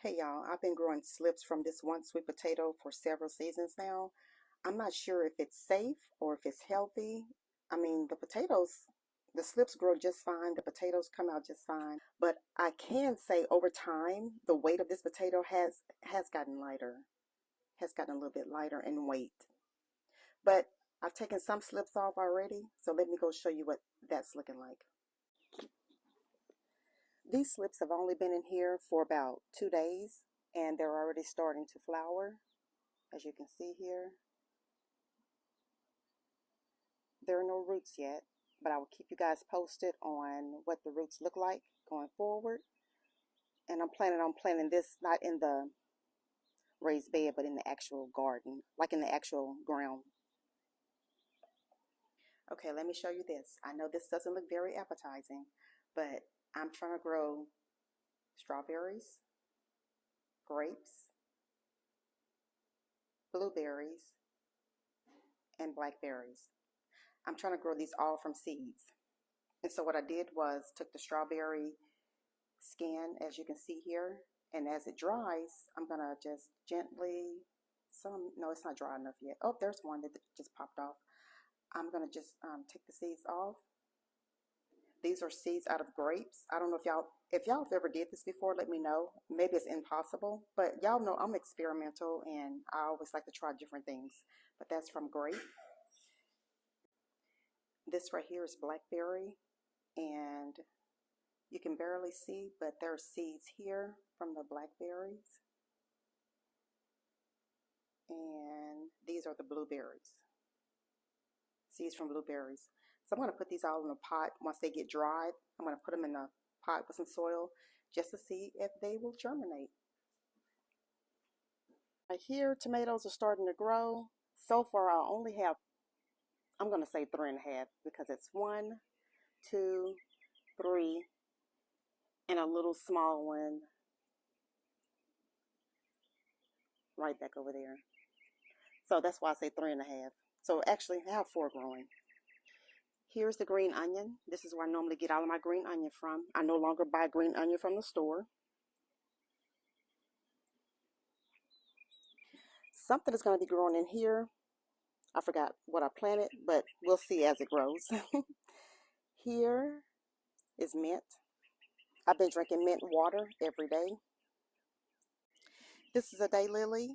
Hey y'all, I've been growing slips from this one sweet potato for several seasons now. I'm not sure if it's safe or if it's healthy. I mean, the slips grow just fine, the potatoes come out just fine. But I can say over time, the weight of this potato has gotten lighter, has gotten a little bit lighter in weight. But I've taken some slips off already, so let me go show you what that's looking like. These slips have only been in here for about 2 days, and they're already starting to flower. As you can see here, there are no roots yet, but I will keep you guys posted on what the roots look like going forward. And I'm planning on planting this not in the raised bed, but in the actual garden, like in the actual ground. Okay, let me show you this. I know this doesn't look very appetizing, but I'm trying to grow strawberries, grapes, blueberries, and blackberries. I'm trying to grow these all from seeds. And so what I did was took the strawberry skin, as you can see here, and as it dries, I'm gonna just gently, no, it's not dry enough yet. Oh, there's one that just popped off. I'm gonna just take the seeds off. These are seeds out of grapes. I don't know if y'all have ever did this before, let me know. Maybe it's impossible, but y'all know I'm experimental and I always like to try different things. But that's from grape. This right here is blackberry, and you can barely see, but there are seeds here from the blackberries. And these are the blueberries. Seeds from blueberries. So I'm going to put these all in a pot. Once they get dried, I'm going to put them in a pot with some soil just to see if they will germinate. Right here, tomatoes are starting to grow. So far, I only have, I'm going to say 3.5 because it's 1, 2, 3, and a little small one right back over there. So that's why I say 3.5. So actually I have 4 growing. Here's the green onion. This is where I normally get all of my green onion from. I no longer buy green onion from the store. Something is going to be growing in here. I forgot what I planted, but we'll see as it grows. Here is mint. I've been drinking mint water every day. This is a daylily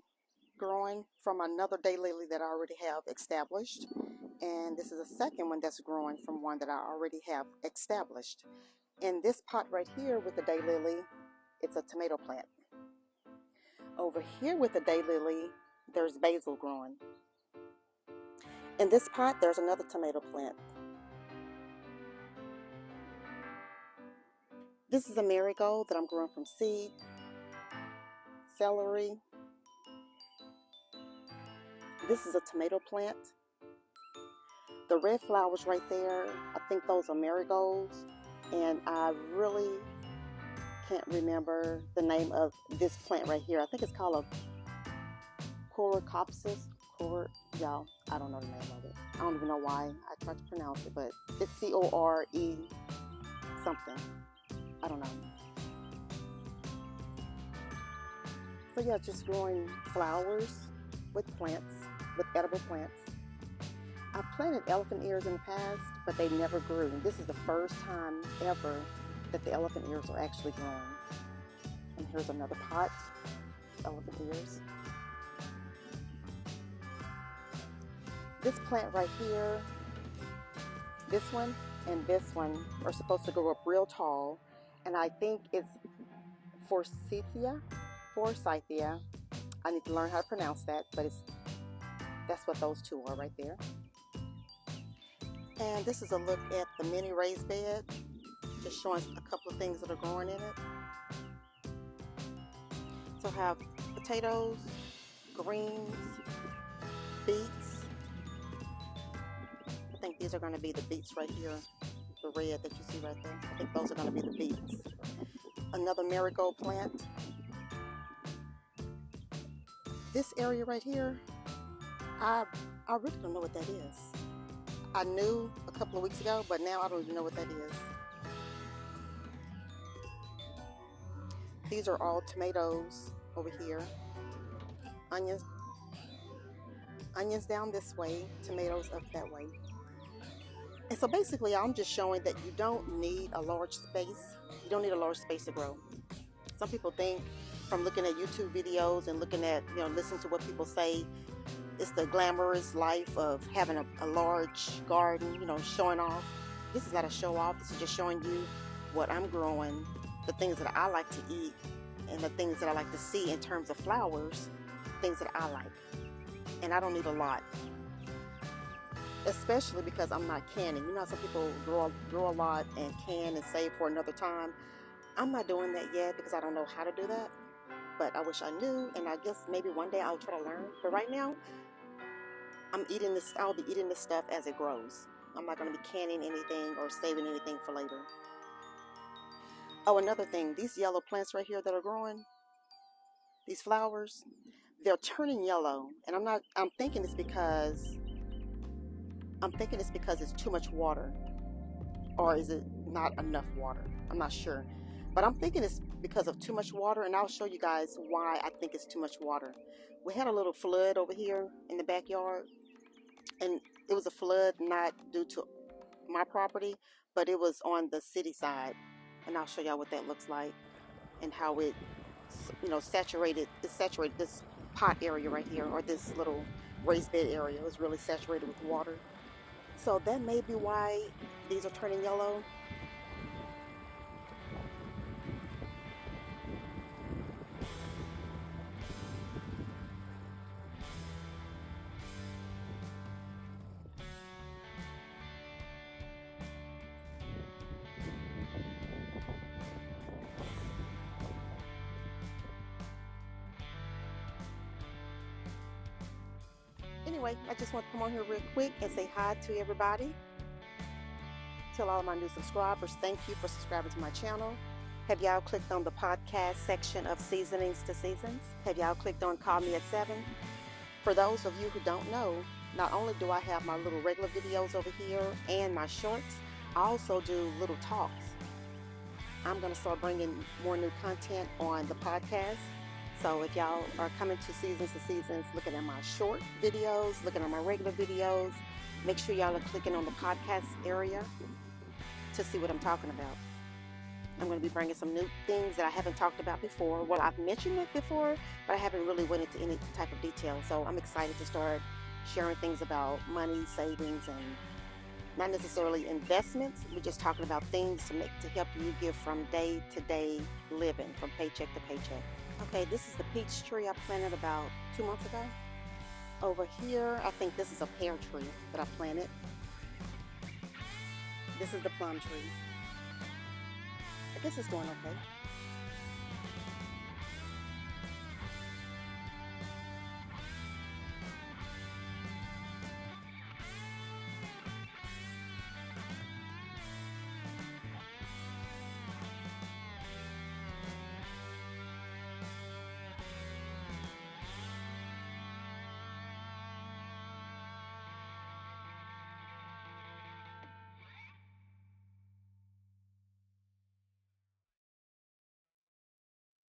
growing from another daylily that I already have established. And this is a second one that's growing from one that I already have established. In this pot right here with the daylily, it's a tomato plant. Over here with the daylily, there's basil growing. In this pot, there's another tomato plant. This is a marigold that I'm growing from seed, celery. This is a tomato plant. The red flowers right there, I think those are marigolds, and I really can't remember the name of this plant right here. I think it's called a Coreopsis. Y'all, I don't know the name of it. I don't even know why I tried to pronounce it, but it's Core something. I don't know. So yeah, just growing flowers with plants, with edible plants. I planted elephant ears in the past, but they never grew. This is the first time ever that the elephant ears are actually growing. And here's another pot, elephant ears. This plant right here, this one and this one are supposed to grow up real tall, and I think it's Forsythia. I need to learn how to pronounce that, but that's what those two are right there. And this is a look at the mini raised bed, just showing a couple of things that are growing in it. So I have potatoes, greens, beets. I think these are going to be the beets right here, the red that you see right there. I think those are going to be the beets. Another marigold plant. This area right here, I really don't know what that is. I knew a couple of weeks ago, but now I don't even know what that is. these are all tomatoes over here. Onions down this way, tomatoes up that way. And so basically I'm just showing that you don't need a large space. You don't need a large space to grow. Some people think from looking at YouTube videos and looking at, listening to what people say, it's the glamorous life of having a large garden, showing off. This is not a show off. This is just showing you what I'm growing, the things that I like to eat, and the things that I like to see in terms of flowers, things that I like. And I don't need a lot, especially because I'm not canning. You know how some people grow a lot and can and save for another time. I'm not doing that yet because I don't know how to do that, but I wish I knew, and I guess maybe one day I'll try to learn. But right now, I'll be eating this stuff as it grows. I'm not going to be canning anything or saving anything for later. Oh, another thing, these yellow plants right here that are growing, these flowers, they're turning yellow, and I'm thinking it's because it's too much water, or is it not enough water? I'm not sure, but I'm thinking it's because of too much water, and I'll show you guys why I think it's too much water. We had a little flood over here in the backyard, and it was a flood not due to my property, but it was on the city side, and I'll show y'all what that looks like and how it, saturated this pot area right here, or this little raised bed area. It was really saturated with water. So that may be why these are turning yellow. Anyway, I just want to come on here real quick and say hi to everybody. Tell all of my new subscribers, thank you for subscribing to my channel. Have y'all clicked on the podcast section of Seasonings to Seasons? Have y'all clicked on Call Me at 7? For those of you who don't know, not only do I have my little regular videos over here and my shorts, I also do little talks. I'm going to start bringing more new content on the podcast. So if y'all are coming to Seasons to Seasons, looking at my short videos, looking at my regular videos, make sure y'all are clicking on the podcast area to see what I'm talking about. I'm going to be bringing some new things that I haven't talked about before. Well, I've mentioned it before, but I haven't really went into any type of detail. So I'm excited to start sharing things about money, savings, and not necessarily investments. We're just talking about things to help you get from day to day living, from paycheck to paycheck. Okay, this is the peach tree I planted about 2 months ago. Over here, I think this is a pear tree that I planted. This is the plum tree. I guess it's doing okay.